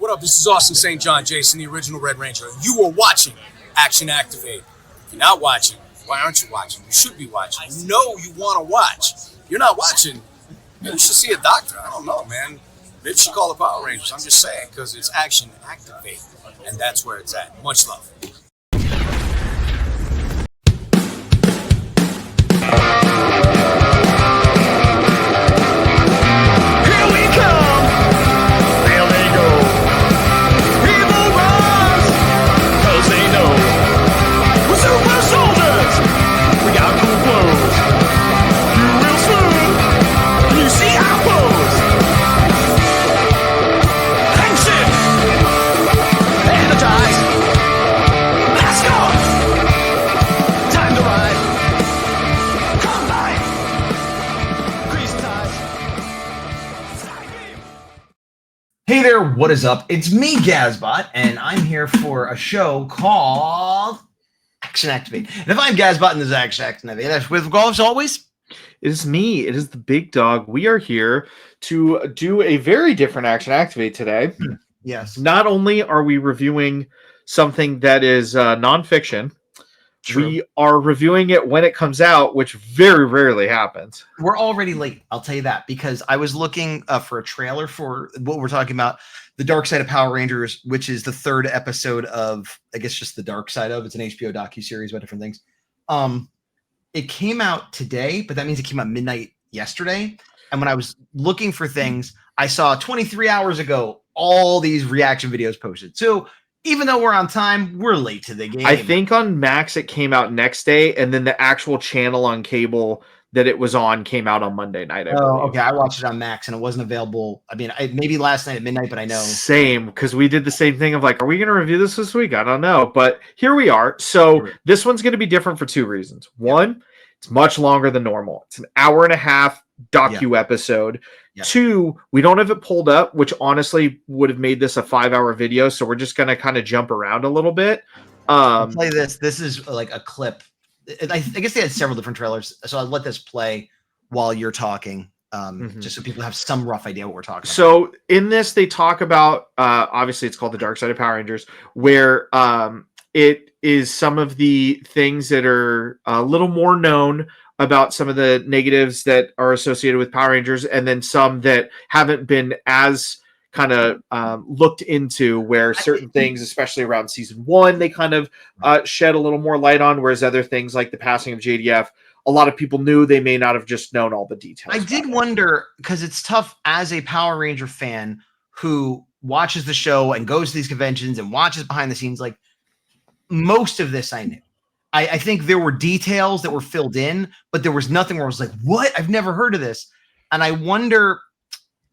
What up? This is Austin St. John, Jason, the original Red Ranger. You are watching Action Activate. If you're not watching, why aren't you watching? You should be watching. You know you want to watch. If you're not watching, maybe you should see a doctor. I don't know, man. Maybe you should call the Power Rangers. I'm just saying, because it's Action Activate, and that's where it's at. Much love. Hey there, what is up? It's me, Gazbot, and I'm here for a show called Action Activate. And if I'm Gazbot and this is Action Activate, that's with golf as always. It is me. It is the big dog. We are here to do a very different Action Activate today. Yes. Not only are we reviewing something that is nonfiction, we are reviewing it when it comes out, which very rarely happens. We're already late, I'll tell you that, because I was looking for a trailer for what we're talking about, The Dark Side of Power Rangers, which is the third episode of, I guess, just The Dark Side of. It's an HBO docuseries about different things. It came out today, but that means it came out midnight yesterday. And when I was looking for things, I saw 23 hours ago all these reaction videos posted. So even though we're on time, we're late to the game. I think on Max it came out next day, and then the actual channel on cable that it was on came out on Monday night. Okay. I watched it on Max, and it wasn't available. I mean, maybe last night at midnight, but I know. Same, because we did the same thing of like, are we going to review this week? I don't know, but here we are. So this one's going to be different for two reasons. One, it's much longer than normal. It's an hour and a half docu episode. Yeah. Two, we don't have it pulled up, which honestly would have made this a 5-hour video. So we're just going to kind of jump around a little bit. Play this. This is like a clip. I guess they had several different trailers. So I'll let this play while you're talking, just so people have some rough idea what we're talking about. So in this, they talk about, obviously it's called The Dark Side of Power Rangers, where it is some of the things that are a little more known about some of the negatives that are associated with Power Rangers, and then some that haven't been as kind of looked into, where certain things, especially around season 1, they kind of shed a little more light on, whereas other things like the passing of JDF, a lot of people knew, they may not have just known all the details. I did wonder, because it's tough as a Power Ranger fan who watches the show and goes to these conventions and watches behind the scenes, like most of this I knew. I think there were details that were filled in, but there was nothing where I was like, what? I've never heard of this. And I wonder,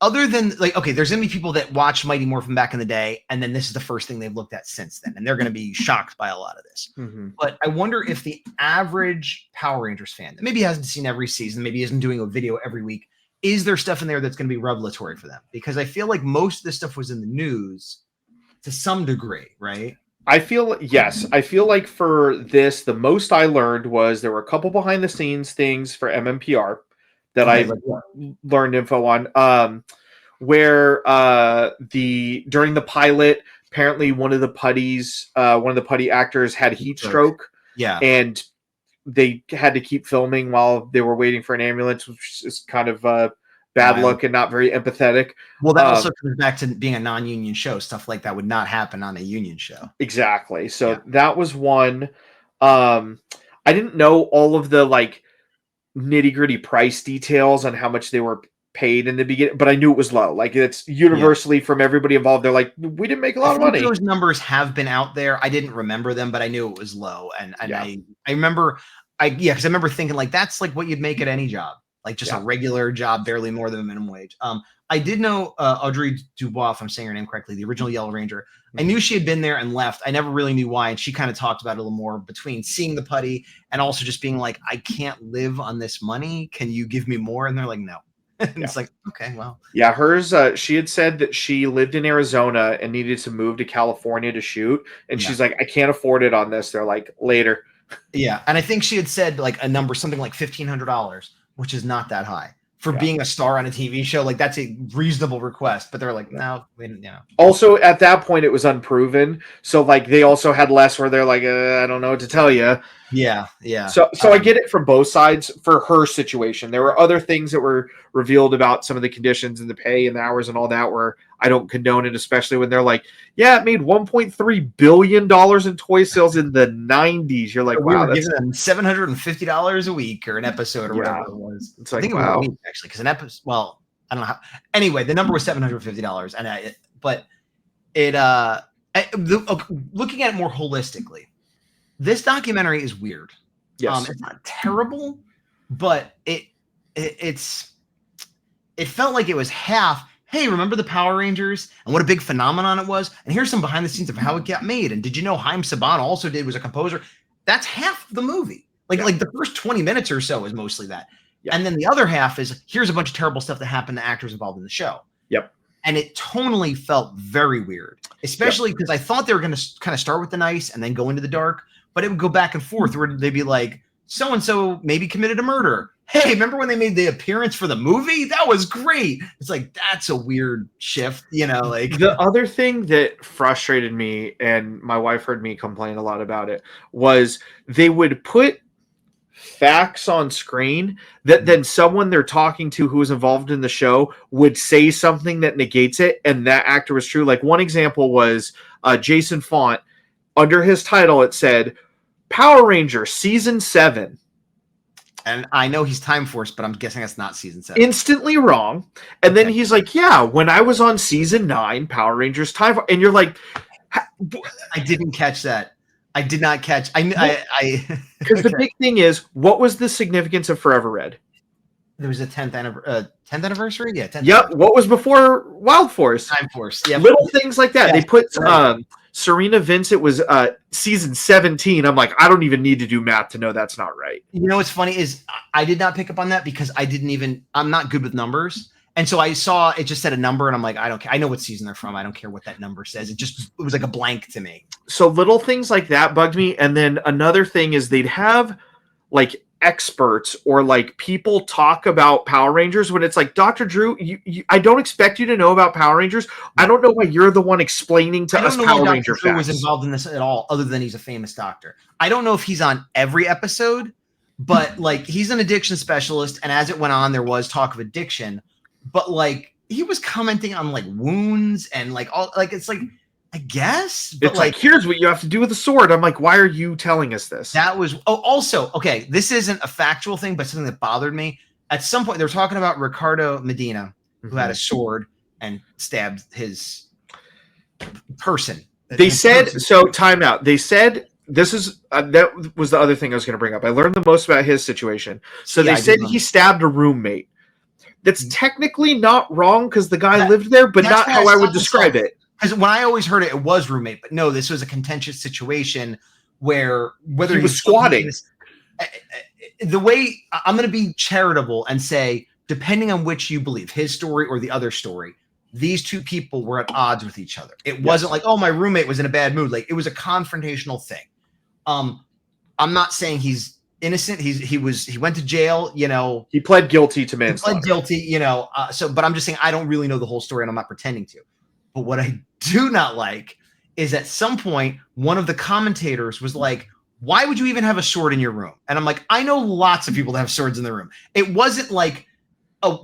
other than like, okay, there's going to be people that watch Mighty Morphin back in the day, and then this is the first thing they've looked at since then, and they're going to be shocked by a lot of this. But I wonder if the average Power Rangers fan that maybe hasn't seen every season, maybe isn't doing a video every week, is there stuff in there that's going to be revelatory for them? Because I feel like most of this stuff was in the news to some degree, right? I feel like for this, the most I learned was there were a couple behind the scenes things for MMPR that I learned info on, where during the pilot, apparently one of the putty actors had heat stroke. Yeah. And they had to keep filming while they were waiting for an ambulance, which is kind of bad luck and not very empathetic. Well, that also comes back to being a non-union show. Stuff like that would not happen on a union show. Exactly. So that was one. I didn't know all of the like nitty-gritty price details on how much they were paid in the beginning, but I knew it was low. Like it's universally from everybody involved. They're like, we didn't make a lot of money. Those numbers have been out there. I didn't remember them, but I knew it was low. And I remember, because I remember thinking like, that's like what you'd make at any job. Like just a regular job, barely more than a minimum wage. I did know Audrey Dubois, if I'm saying her name correctly, the original Yellow Ranger. I knew she had been there and left. I never really knew why. And she kind of talked about it a little more between seeing the putty and also just being like, I can't live on this money. Can you give me more? And they're like, no. And it's like, okay, well. Yeah, hers, she had said that she lived in Arizona and needed to move to California to shoot. And she's like, I can't afford it on this. They're like, later. Yeah. And I think she had said like a number, something like $1,500, which is not that high. for being a star on a TV show. Like that's a reasonable request, but they're like, no, we didn't, Also, at that point, it was unproven. So, like, they also had less where they're like, I don't know what to tell you. Yeah. So I get it from both sides for her situation. There were other things that were revealed about some of the conditions and the pay and the hours and all that where I don't condone it, especially when they're like, yeah, it made $1.3 billion in toy sales in the 90s. You're like, we wow, were giving them $750 a week or an episode or whatever it was. It's like, I think it was a week, actually, because an episode, well, I don't know how. Anyway, the number was $750, and looking at it more holistically, this documentary is weird. Yes. It's not terrible, but it felt like it was half. Hey, remember the Power Rangers and what a big phenomenon it was? And here's some behind the scenes of how it got made. And did you know Haim Saban also was a composer? That's half the movie. Like the first 20 minutes or so is mostly that. Yeah. And then the other half is here's a bunch of terrible stuff that happened to actors involved in the show. Yep. And it tonally felt very weird, especially because I thought they were going to kind of start with the nice and then go into the dark, but it would go back and forth where they'd be like, so-and-so maybe committed a murder. Hey, remember when they made the appearance for the movie? That was great. It's like, that's a weird shift, like. The other thing that frustrated me, and my wife heard me complain a lot about it, was they would put facts on screen that then someone they're talking to who was involved in the show would say something that negates it, and that actor was true. Like one example was Jason Font. Under his title, it said, Power Ranger Season 7. And I know he's Time Force, but I'm guessing that's not Season 7. Instantly wrong. And then he's like, yeah, when I was on Season 9, Power Rangers Time Force. And you're like... I didn't catch that. I did not catch... Because the big thing is, what was the significance of Forever Red? There was a 10th anniversary? Yeah, 10th. Yep. What was before Wild Force? Time Force. Yeah. Little things like that. Yeah, they put... Serena Vincent was season 17. I'm like, I don't even need to do math to know that's not right. You know what's funny is I did not pick up on that because I'm not good with numbers. And so I saw it just said a number and I'm like, I don't care. I know what season they're from. I don't care what that number says. It was like a blank to me. So little things like that bugged me. And then another thing is they'd have like experts or like people talk about Power Rangers when it's like, Dr. Drew, I don't expect you to know about Power Rangers. I don't know why you're the one explaining to us Power Ranger facts. Was involved in this at all, other than he's a famous doctor. I don't know if he's on every episode, but like he's an addiction specialist, and as it went on, there was talk of addiction, but like he was commenting on like wounds and like all like it's like. I guess, but it's like, here's what you have to do with the sword. I'm like, why are you telling us this? That was also okay. This isn't a factual thing, but something that bothered me. At some point, they were talking about Ricardo Medina, who had a sword and stabbed his person. They said so. Time out. They said this is that was the other thing I was going to bring up. I learned the most about his situation. So they said he stabbed a roommate. That's technically not wrong because the guy lived there, but not how I would describe it. Because when I always heard it was roommate, but no, this was a contentious situation where whether he was squatting. The way I'm going to be charitable and say, depending on which you believe, his story or the other story, these two people were at odds with each other. It wasn't like, oh, my roommate was in a bad mood. Like it was a confrontational thing. I'm not saying he's innocent. He went to jail. He pled guilty to manslaughter. He pled guilty. But I'm just saying I don't really know the whole story, and I'm not pretending to. But what I do not like is at some point, one of the commentators was like, why would you even have a sword in your room? And I'm like, I know lots of people that have swords in their room. It wasn't like, I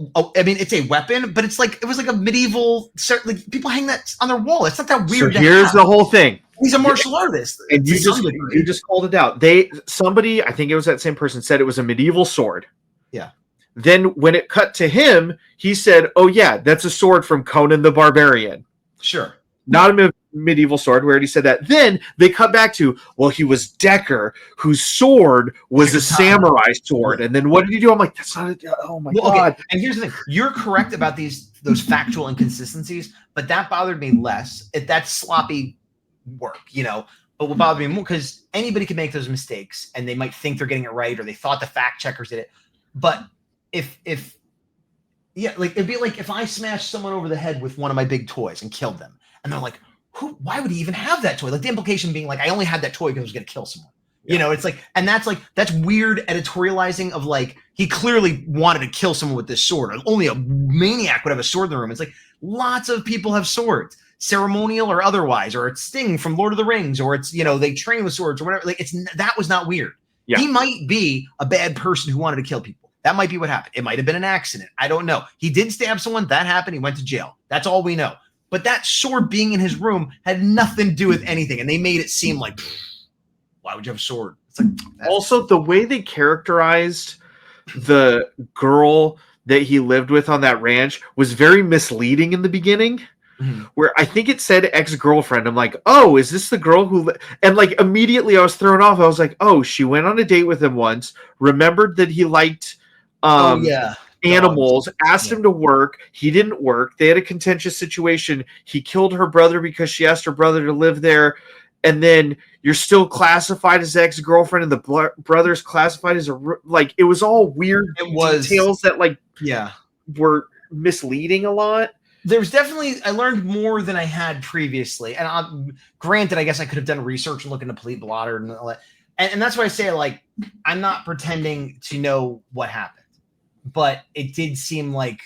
mean, it's a weapon, but it was like a medieval, like people hang that on their wall. It's not that weird. So here's the whole thing. He's a martial artist. And you just called it out. Somebody, I think it was that same person, said it was a medieval sword. Yeah. Then when it cut to him, he said, oh yeah, that's a sword from Conan the Barbarian. Sure. Not a medieval sword. We already said that. Then they cut back to, well, he was Decker, whose sword was a samurai sword. And then what did he do? I'm like, that's not oh my God. Okay. And here's the thing. You're correct about those factual inconsistencies, but that bothered me less. That's sloppy work, But what bothered me more, because anybody can make those mistakes and they might think they're getting it right or they thought the fact checkers did it. But like it'd be like if I smashed someone over the head with one of my big toys and killed them, and they're like, why would he even have that toy? Like the implication being like, I only had that toy because I was going to kill someone. You know, it's like, and that's weird editorializing of like, he clearly wanted to kill someone with this sword. Only a maniac would have a sword in the room. It's like, lots of people have swords, ceremonial or otherwise, or it's Sting from Lord of the Rings, or it's, you know, they train with swords or whatever. Like, that was not weird. Yeah. He might be a bad person who wanted to kill people. That might be what happened. It might have been an accident. I don't know. He did stab someone. That happened. He went to jail. That's all we know. But that sword being in his room had nothing to do with anything. And they made it seem like, why would you have a sword? It's like, also, the way they characterized the girl that he lived with on that ranch was very misleading in the beginning. Where I think it said ex-girlfriend. I'm like, oh, is this the girl who... And like immediately I was thrown off. I was like, oh, she went on a date with him once, remembered that he liked animals, asked him to work. He didn't work. They had a contentious situation. He killed her brother because she asked her brother to live there. And then you're still classified as ex-girlfriend and the brother's classified as like, it was all weird details that like were misleading a lot. There's definitely, I learned more than I had previously. And granted, I guess I could have done research and look into Complete Blotter and all that. And that's why I say, like, I'm not pretending to know what happened. But it did seem like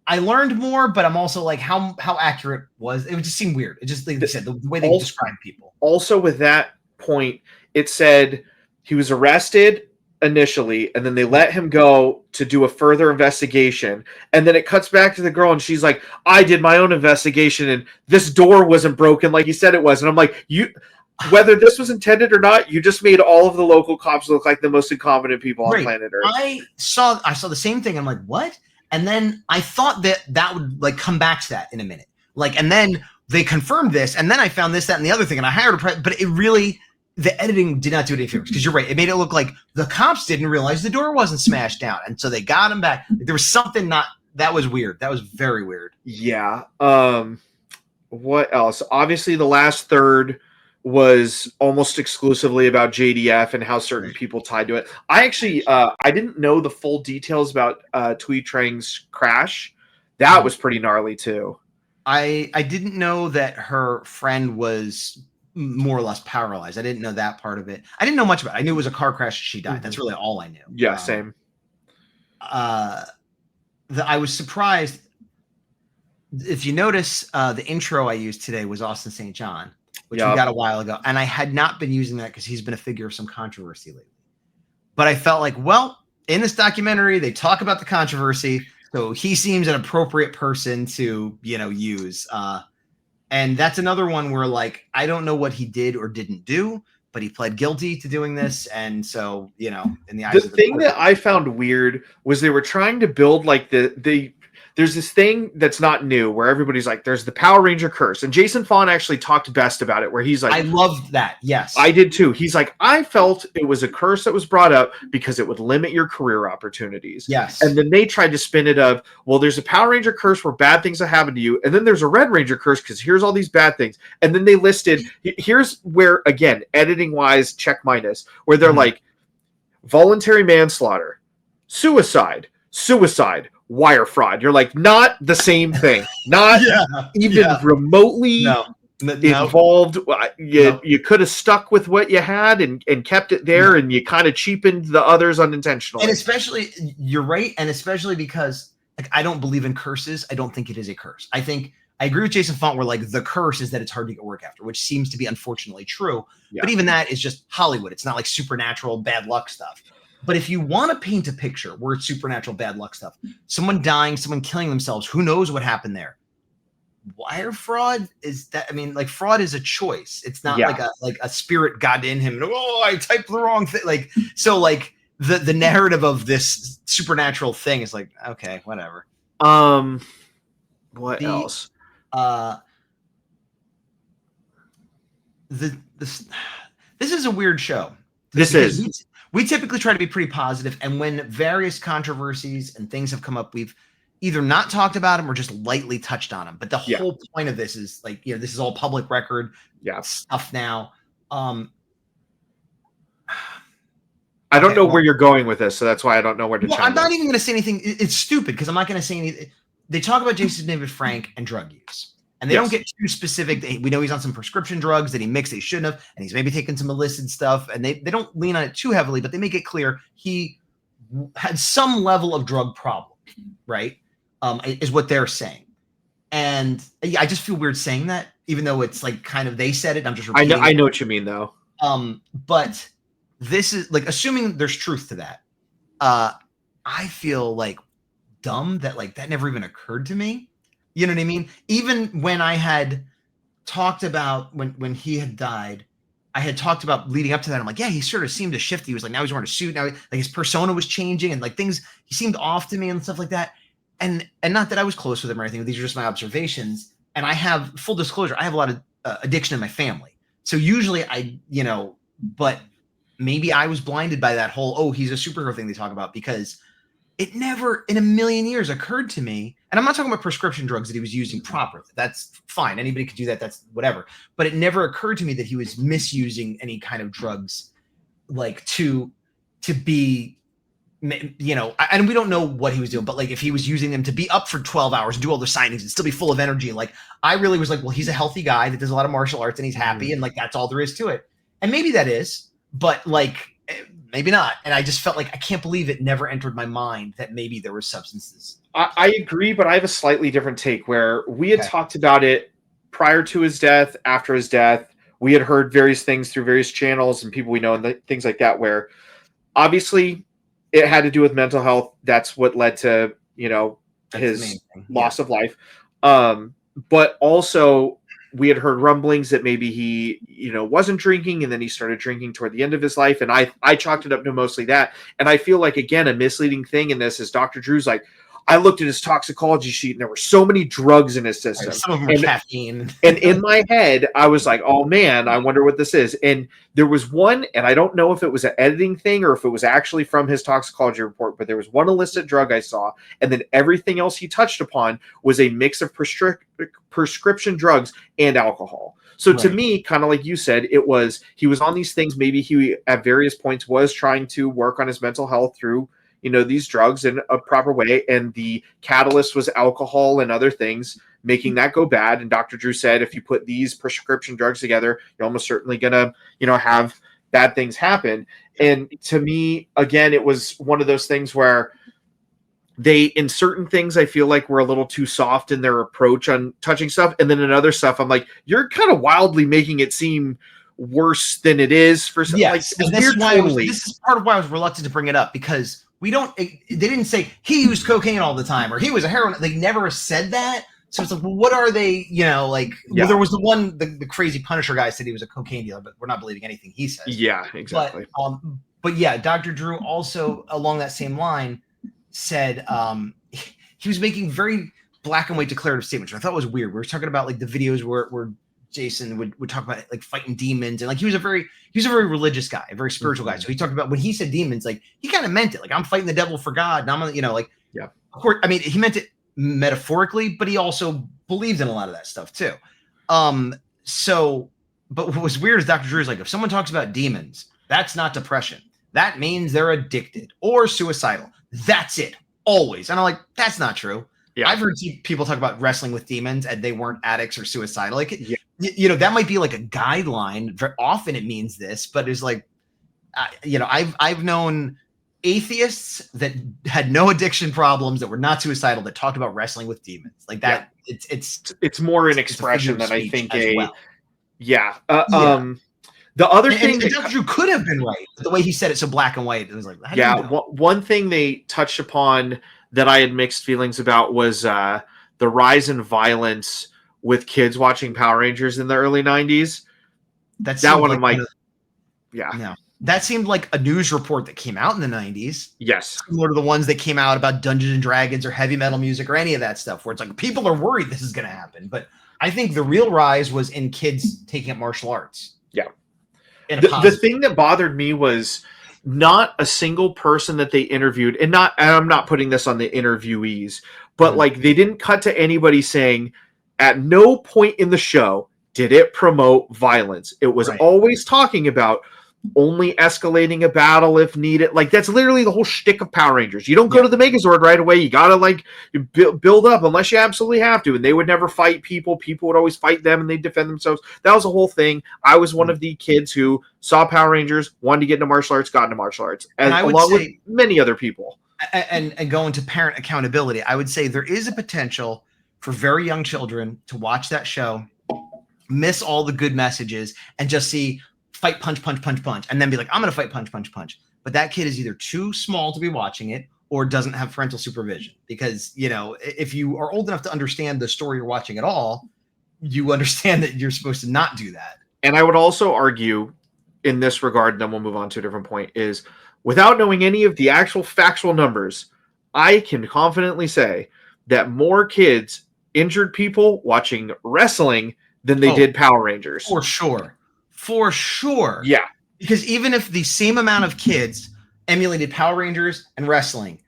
I learned more, but I'm also like, how accurate was it? Would just seem weird. It just, like they said, the way they describe people. Also, with that point, it said he was arrested initially, and then they let him go to do a further investigation, and then it cuts back to the girl and she's like, I did my own investigation and this door wasn't broken like you said it was. And I'm like, you, whether this was intended or not, you just made all of the local cops look like the most incompetent people on planet Earth. I saw the same thing. I'm like, what? And then I thought that would like come back to that in a minute, like, and then they confirmed this, and then I found this, that, and the other thing, and I hired but it really, the editing did not do it any favors, because you're right. It made it look like the cops didn't realize the door wasn't smashed down. And so they got him back. There was something that was weird. That was very weird. Yeah. What else? Obviously, the last third was almost exclusively about JDF and how certain people tied to it. I actually, I didn't know the full details about Tui Trang's crash. That was pretty gnarly, too. I didn't know that her friend was more or less paralyzed. I didn't know that part of it. I didn't know much about it. I knew it was a car crash. She died. That's really all I knew. Yeah, same. I was surprised. If you notice, the intro I used today was Austin St. John, which we got a while ago. And I had not been using that because he's been a figure of some controversy lately. But I felt like, well, in this documentary, they talk about the controversy. So he seems an appropriate person to, use. And that's another one where, like, I don't know what he did or didn't do, but he pled guilty to doing this. And so, in the eyes of the thing court, that I found weird was they were trying to build like there's this thing that's not new where everybody's like, there's the Power Ranger curse. And Jason Fawn actually talked best about it, where he's like, I loved that. Yes, I did too. He's like, I felt it was a curse that was brought up because it would limit your career opportunities. Yes. And then they tried to spin it of, well, there's a Power Ranger curse where bad things have happened to you. And then there's a Red Ranger curse because here's all these bad things. And then they listed, here's where, again, editing wise, check minus, where they're like voluntary manslaughter, suicide, wire fraud. You're like, not the same thing, not even remotely involved. You could have stuck with what you had and kept it there, and you kind of cheapened the others unintentionally. And especially, you're right, and especially because, like, I don't believe in curses. I don't think it is a curse. I agree with Jason Font where, like, the curse is that it's hard to get work after, which seems to be unfortunately true. Yeah. But even that is just Hollywood. It's not like supernatural bad luck stuff. But if you want to paint a picture where it's supernatural bad luck stuff, someone dying, someone killing themselves, who knows what happened there? Wire fraud is that? I mean, like, fraud is a choice. It's not like a spirit got in him. And, I typed the wrong thing. Like, so, like, the narrative of this supernatural thing is like, okay, whatever. What else? This is a weird show. This is. We typically try to be pretty positive, and when various controversies and things have come up, we've either not talked about them or just lightly touched on them. But the whole point of this is, like, this is all public record stuff now. I don't know where you're going with this, so that's why I don't know where to chime I'm not even going to say anything. It's stupid because I'm not going to say anything. They talk about Jason David Frank and drug use. And they don't get too specific. We know he's on some prescription drugs that he mixed that he shouldn't have, and he's maybe taking some illicit stuff, and they don't lean on it too heavily, but they make it clear he had some level of drug problem, right? Is what they're saying. And I just feel weird saying that, even though it's like kind of they said it. I'm just repeating I know what you mean, though. But this is like, assuming there's truth to that, I feel like dumb that like that never even occurred to me. You know what I mean? Even when I had talked about when he had died, I had talked about leading up to that. I'm like, yeah, he sort of seemed to shift. He was like, now he's wearing a suit. Now like his persona was changing and like things, he seemed off to me and stuff like that. And not that I was close with him or anything. These are just my observations. And I have, full disclosure, I have a lot of addiction in my family. So usually but maybe I was blinded by that whole, oh, he's a superhero thing they talk about, because it never in a million years occurred to me. And I'm not talking about prescription drugs that he was using properly. That's fine. Anybody could do that. That's whatever. But it never occurred to me that he was misusing any kind of drugs, like to be, and we don't know what he was doing, but like if he was using them to be up for 12 hours and do all the signings and still be full of energy. Like I really was like, well, he's a healthy guy that does a lot of martial arts and he's happy. And like, that's all there is to it. And maybe that is, but like, maybe not. And I just felt like, I can't believe it never entered my mind that maybe there were substances. I agree, but I have a slightly different take where we had talked about it prior to his death, after his death. We had heard various things through various channels and people we know and things like that, where obviously it had to do with mental health. That's what led to, his loss of life. But also we had heard rumblings that maybe he, wasn't drinking and then he started drinking toward the end of his life. And I chalked it up to mostly that. And I feel like, again, a misleading thing in this is Dr. Drew's like, I looked at his toxicology sheet and there were so many drugs in his system. Some of them were caffeine. And in my head, I was like, oh man, I wonder what this is. And there was one, and I don't know if it was an editing thing or if it was actually from his toxicology report, but there was one illicit drug I saw. And then everything else he touched upon was a mix of prescription drugs and alcohol. So to me, kind of like you said, he was on these things. Maybe he at various points was trying to work on his mental health through these drugs in a proper way. And the catalyst was alcohol and other things, making that go bad. And Dr. Drew said, if you put these prescription drugs together, you're almost certainly going to, have bad things happen. And to me, again, it was one of those things where they, in certain things, I feel like were a little too soft in their approach on touching stuff. And then in other stuff, I'm like, you're kind of wildly making it seem worse than it is for some. Yes. Like, this is part of why I was reluctant to bring it up, because they didn't say he used cocaine all the time or he was a heroin. They never said that. So it's like, well, what are they, well, there was the crazy Punisher guy said he was a cocaine dealer, but we're not believing anything he says. Yeah, exactly. But yeah, Dr. Drew also along that same line said he was making very black and white declarative statements, which I thought was weird. We were talking about like the videos where Jason would talk about like fighting demons, and like he was a very religious guy, a very spiritual guy. So he talked about when he said demons, like he kind of meant it. Like, I'm fighting the devil for God, and I'm of course, I mean, he meant it metaphorically, but he also believed in a lot of that stuff too. But what was weird is Dr. Drew's like, if someone talks about demons, that's not depression. That means they're addicted or suicidal. That's it, always. And I'm like, that's not true. Yeah. I've heard people talk about wrestling with demons and they weren't addicts or suicidal. Like, that might be like a guideline. Very often it means this, but it's like, I've known atheists that had no addiction problems, that were not suicidal, that talked about wrestling with demons. Like that, it's more an expression than I think The other thing that Dr. Drew could have been right, but the way he said it so black and white, it was like, one thing they touched upon that I had mixed feelings about was the rise in violence with kids watching Power Rangers in the early 90s. That one, I'm like, that seemed like a news report that came out in the 90s. Yes. Similar to the ones that came out about Dungeons and Dragons or heavy metal music or any of that stuff, where it's like people are worried this is going to happen. But I think the real rise was in kids taking up martial arts. Yeah. The thing that bothered me was not a single person that they interviewed, and I'm not putting this on the interviewees, but like they didn't cut to anybody saying at no point in the show did it promote violence. It was always talking about only escalating a battle if needed. Like, that's literally the whole shtick of Power Rangers. You don't go to the Megazord right away. You gotta like build up unless you absolutely have to. And they would never fight people. People would always fight them, and they defend themselves. That was the whole thing. I was one of the kids who saw Power Rangers, wanted to get into martial arts, got into martial arts, and I would along say, with many other people. And go into parent accountability, I would say there is a potential for very young children to watch that show, miss all the good messages, and just see fight, punch, punch, punch, punch, and then be like, I'm going to fight, punch, punch, punch. But that kid is either too small to be watching it or doesn't have parental supervision. Because, you know, if you are old enough to understand the story you're watching at all, you understand that you're supposed to not do that. And I would also argue in this regard, and then we'll move on to a different point, is without knowing any of the actual factual numbers, I can confidently say that more kids injured people watching wrestling than they did Power Rangers. For sure. For sure. Yeah. Because even if the same amount of kids emulated Power Rangers and wrestling,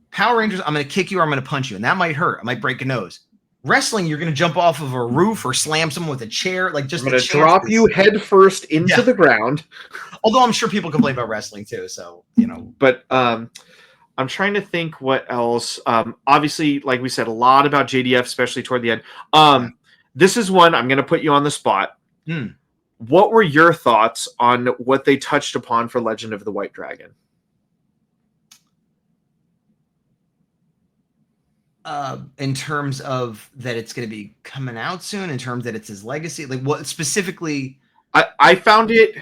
Power Rangers, I'm going to kick you or I'm going to punch you, and that might hurt. I might break a nose. Wrestling, you're going to jump off of a roof or slam someone with a chair. Like, just I'm going to drop you head first into the ground. Although I'm sure people complain about wrestling too. So, you know. But I'm trying to think what else. Obviously, like we said, a lot about JDF, especially toward the end. This is one I'm going to put you on the spot. What were your thoughts on what they touched upon for Legend of the White Dragon? In terms of that it's going to be coming out soon, in terms that it's his legacy, like what specifically? I found it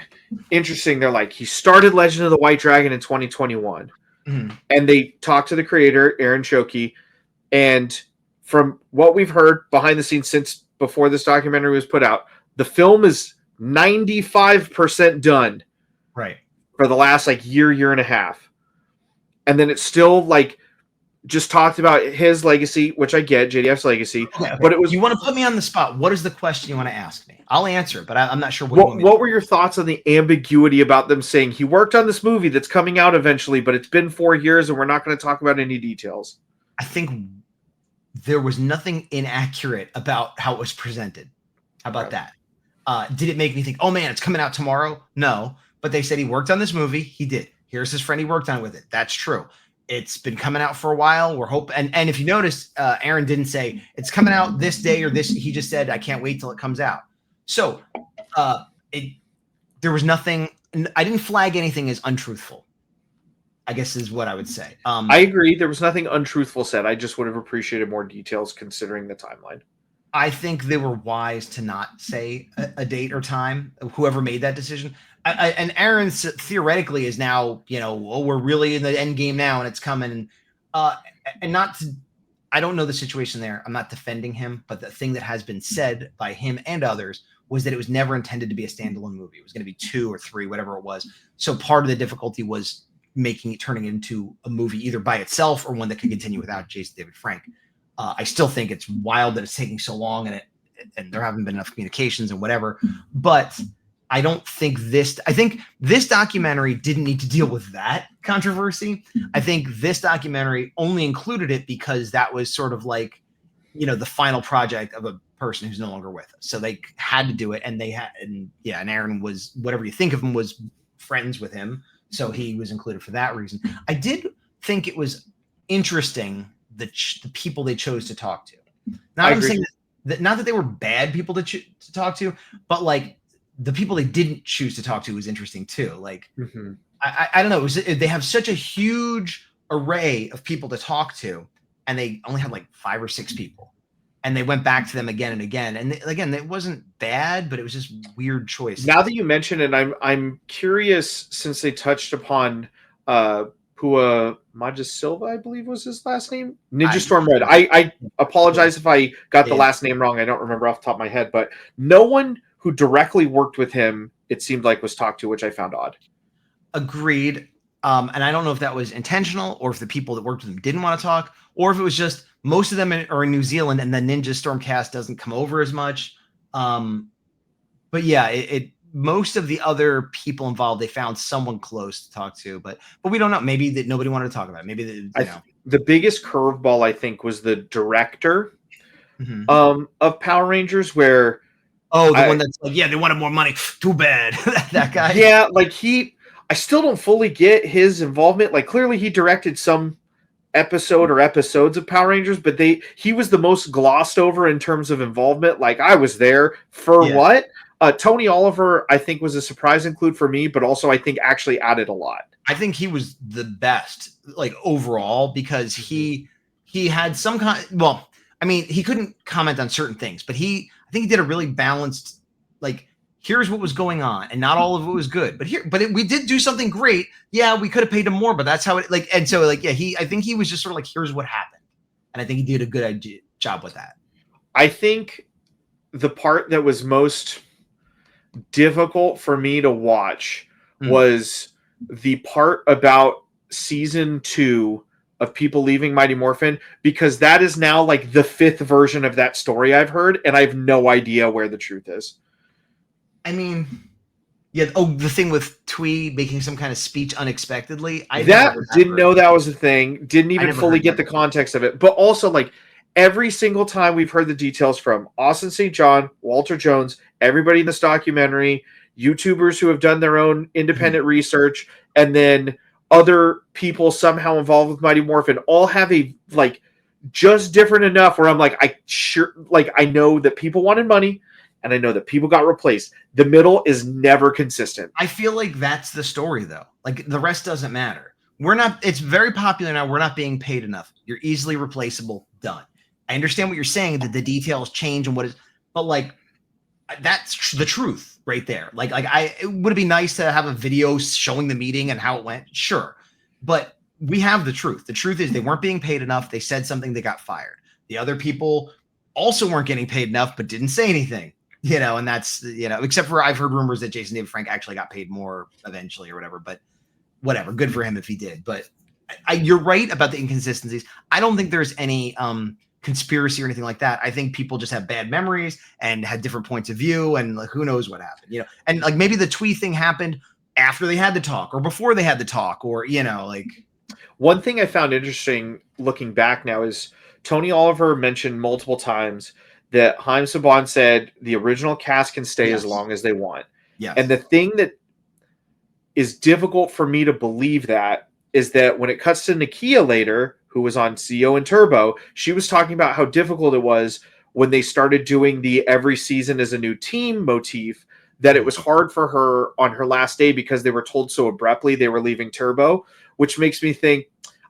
interesting. They're like, he started Legend of the White Dragon in 2021. And they talked to the creator, Aaron Shoki, and from what we've heard behind the scenes since before this documentary was put out, the film is 95% done, right, for the last like year and a half. And then it's still like just talked about his legacy, which I get, JDF's legacy. Okay. But it was, you want to put me on the spot. What is the question you want to ask me? I'll answer it, but I'm not sure what were your thoughts on the ambiguity about them saying he worked on this movie that's coming out eventually, but it's been 4 years and we're not going to talk about any details? I think there was nothing inaccurate about how it was presented. How about that? Did it make me think, oh man, it's coming out tomorrow? No, but they said he worked on this movie. He did. Here's his friend he worked on with it. That's true. It's been coming out for a while. We're hoping. And if you notice, Aaron didn't say it's coming out this day or this. He just said, I can't wait till it comes out. So there was nothing. I didn't flag anything as untruthful, I guess is what I would say. I agree. There was nothing untruthful said. I just would have appreciated more details considering the timeline. I think they were wise to not say a date or time, whoever made that decision. And Aaron theoretically is now, you know, we're really in the end game now and it's coming. And not to, I don't know the situation there. I'm not defending him, but the thing that has been said by him and others was that it was never intended to be a standalone movie. It was going to be 2 or 3, whatever it was. So part of the difficulty was turning it into a movie either by itself or one that could continue without Jason David Frank. I still think it's wild that it's taking so long and there haven't been enough communications and whatever, but I think this documentary didn't need to deal with that controversy. I think this documentary only included it because that was sort of like, you know, the final project of a person who's no longer with us. So they had to do it. And and Aaron was, whatever you think of him, was friends with him. So he was included for that reason. I did think it was interesting the people they chose to talk to. Not that they were bad people to talk to, but like the people they didn't choose to talk to was interesting too. Like, I don't know. They have such a huge array of people to talk to, and they only had like 5 or 6 people, and they went back to them again and again. And again, it wasn't bad, but it was just weird choice. Now that you mention it, I'm curious, since they touched upon Pua Silva, I believe was his last name. Ninja Storm Red. I apologize if I got the last name wrong. I don't remember off the top of my head, but no one who directly worked with him, it seemed like, was talked to, which I found odd. Agreed. And I don't know if that was intentional or if the people that worked with him didn't want to talk, or if it was just most of them are in New Zealand and the Ninja Storm cast doesn't come over as much. But yeah, most of the other people involved, they found someone close to talk to, but we don't know. Maybe that nobody wanted to talk about it. Maybe the biggest curveball, I think, was the director of Power Rangers, where Oh, the one that's like, yeah, they wanted more money. Too bad. That guy. Yeah, like I still don't fully get his involvement. Like clearly he directed some episode or episodes of Power Rangers, but he was the most glossed over in terms of involvement. Like I was there for what? Tony Oliver, I think, was a surprise include for me, but also I think actually added a lot. I think he was the best, like overall, because he had some kind. Well, I mean, he couldn't comment on certain things, but I think he did a really balanced, like, here's what was going on, and not all of it was good, we did do something great. Yeah, we could have paid him more, but that's how it like. And so like, yeah, I think he was just sort of like, here's what happened, and I think he did a good job with that. I think the part that was most difficult for me to watch was the part about season 2 of people leaving Mighty Morphin, because that is now like the 5th version of that story I've heard, and I have no idea where the truth is. I mean, yeah. Oh, the thing with Twee making some kind of speech unexpectedly. Didn't know that was a thing. Didn't even fully get the context of it. But also, like, every single time we've heard the details from Austin St. John, Walter Jones, everybody in this documentary, YouTubers who have done their own independent research, and then other people somehow involved with Mighty Morphin, all have a like just different enough where I'm like, I know that people wanted money, and I know that people got replaced. The middle is never consistent. I feel like that's the story, though. Like the rest doesn't matter. It's very popular now. We're not being paid enough. You're easily replaceable. Done. I understand what you're saying, that the details change and but like, that's the truth right there. It would be nice to have a video showing the meeting and how it went. Sure. But we have the truth. The truth is they weren't being paid enough. They said something, they got fired. The other people also weren't getting paid enough, but didn't say anything, and that's, except for I've heard rumors that Jason David Frank actually got paid more eventually or whatever, but whatever, good for him if he did. But you're right about the inconsistencies. I don't think there's any, conspiracy or anything like that. I think people just have bad memories and had different points of view, and like, who knows what happened, and like maybe the Twee thing happened after they had the talk or before they had the talk, or like. One thing I found interesting looking back now is Tony Oliver mentioned multiple times that Haim Saban said the original cast can stay as long as they want. Yes. And the thing that is difficult for me to believe that is that when it cuts to Nakia later, who was on CO and Turbo, she was talking about how difficult it was when they started doing the every season as a new team motif, that it was hard for her on her last day because they were told so abruptly they were leaving Turbo, which makes me think,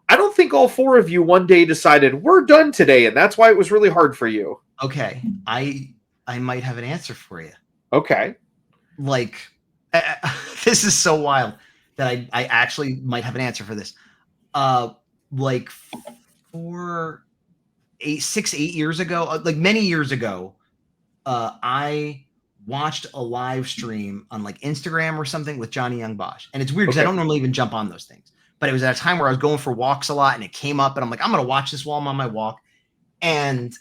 I don't think all 4 of you one day decided we're done today, and that's why it was really hard for you. Okay. I might have an answer for you. Okay. Like, this is so wild that I actually might have an answer for this. Like 6, 8 years ago, like many years ago, I watched a live stream on like Instagram or something with Johnny Young Bosch. And it's weird because I don't normally even jump on those things, but it was at a time where I was going for walks a lot, and it came up, and I'm like, I'm going to watch this while I'm on my walk. And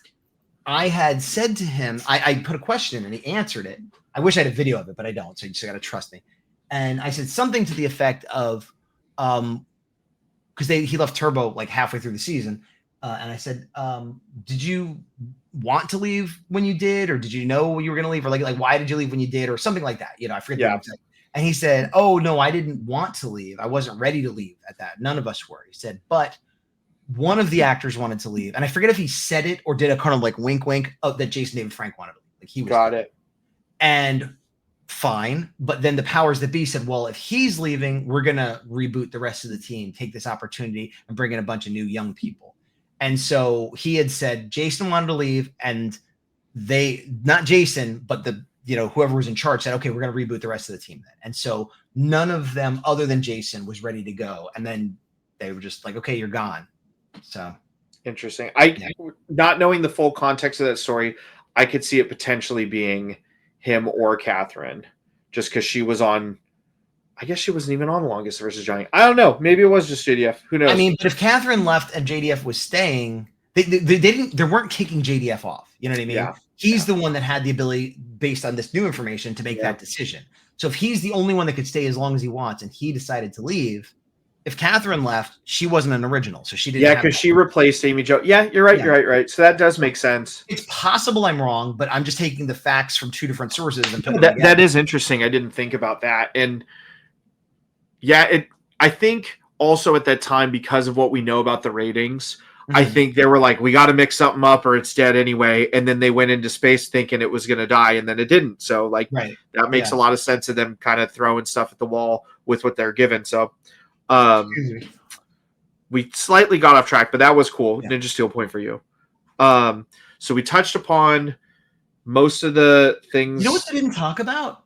I had said to him, I put a question in and he answered it. I wish I had a video of it, but I don't. So you just got to trust me. And I said something to the effect of, because he left Turbo like halfway through the season. And I said, did you want to leave when you did, or did you know you were going to leave, or like why did you leave when you did, or something like that? I forget. Yeah. And he said, oh no, I didn't want to leave. I wasn't ready to leave at that. None of us were. He said, but one of the actors wanted to leave. And I forget if he said it or did a kind of like wink, wink that Jason David Frank wanted to leave. Like he was got it. And fine. But then the powers that be said, well, if he's leaving, we're going to reboot the rest of the team, take this opportunity and bring in a bunch of new young people. And so he had said Jason wanted to leave, and not Jason, but whoever was in charge said, okay, we're going to reboot the rest of the team then. And so none of them other than Jason was ready to go. And then they were just like, okay, you're gone. So interesting. Not knowing the full context of that story, I could see it potentially being him or Catherine, just because she was on. I guess she wasn't even on Longest versus Johnny. I don't know. Maybe it was just JDF. Who knows? I mean, but if Catherine left and JDF was staying, they weren't kicking JDF off. You know what I mean? Yeah. He's the one that had the ability, based on this new information, to make that decision. So if he's the only one that could stay as long as he wants, and he decided to leave, if Catherine left, she wasn't an original, so she didn't. Yeah, have because that. she replaced Amy Jo. Yeah, you're right. Yeah. You're right. So that does make sense. It's possible I'm wrong, but I'm just taking the facts from two different sources and putting That is interesting. I didn't think about that. And yeah, I think also at that time, because of what we know about the ratings, I think they were like, we got to mix something up or it's dead anyway. And then they went into space thinking it was going to die, and then it didn't. So like that makes a lot of sense of them kind of throwing stuff at the wall with what they're given. So we slightly got off track, but that was cool. Ninja Steel point for you. So we touched upon most of the things. You know what they didn't talk about?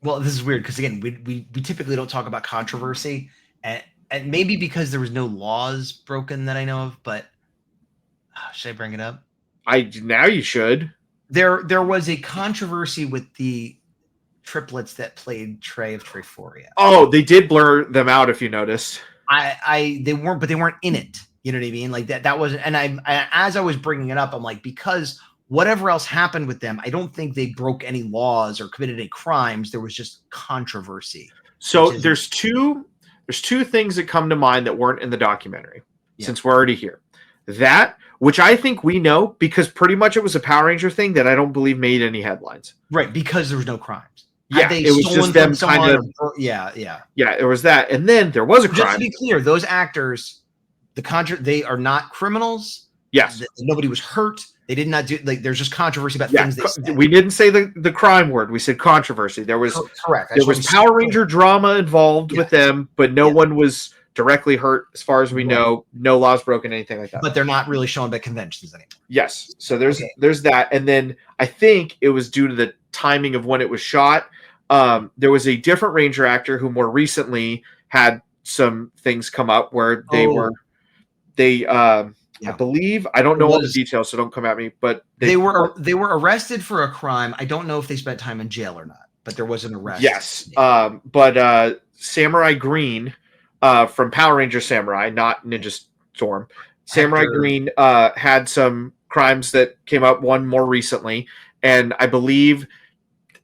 Well, this is weird because again, we typically don't talk about controversy, and maybe because there was no laws broken that I know of. But should I bring it up? Now you should. There was a controversy with the triplets that played Trey of Treforia. Oh, they did blur them out. If you noticed, they weren't in it. You know what I mean? Like that wasn't. And as I was bringing it up, I'm like, because whatever else happened with them, I don't think they broke any laws or committed any crimes. There was just controversy. So there's two things that come to mind that weren't in the documentary. Since we're already here, that which I think we know because pretty much it was a Power Ranger thing that I don't believe made any headlines. Right, because there was no crimes. Yeah, it was just them kind of. Yeah. There was that, and then there was a crime. Just to be clear, those actors, they are not criminals. Yes, nobody was hurt. They did not do there's just controversy about things they said. We didn't say the crime word. We said controversy. There was correct. There was Power Ranger drama involved with them, but no one was directly hurt as far as we know. No laws broken, anything like that. But they're not really shown by conventions anymore. Yes. So there's that, and then I think it was due to the timing of when it was shot. There was a different Ranger actor who more recently had some things come up where I believe, I don't know all the details, so don't come at me, but they were arrested for a crime. I don't know if they spent time in jail or not, but there was an arrest. Yes. But Samurai Green from Power Ranger Samurai, not Ninja Storm. Samurai Green had some crimes that came up, one more recently, and I believe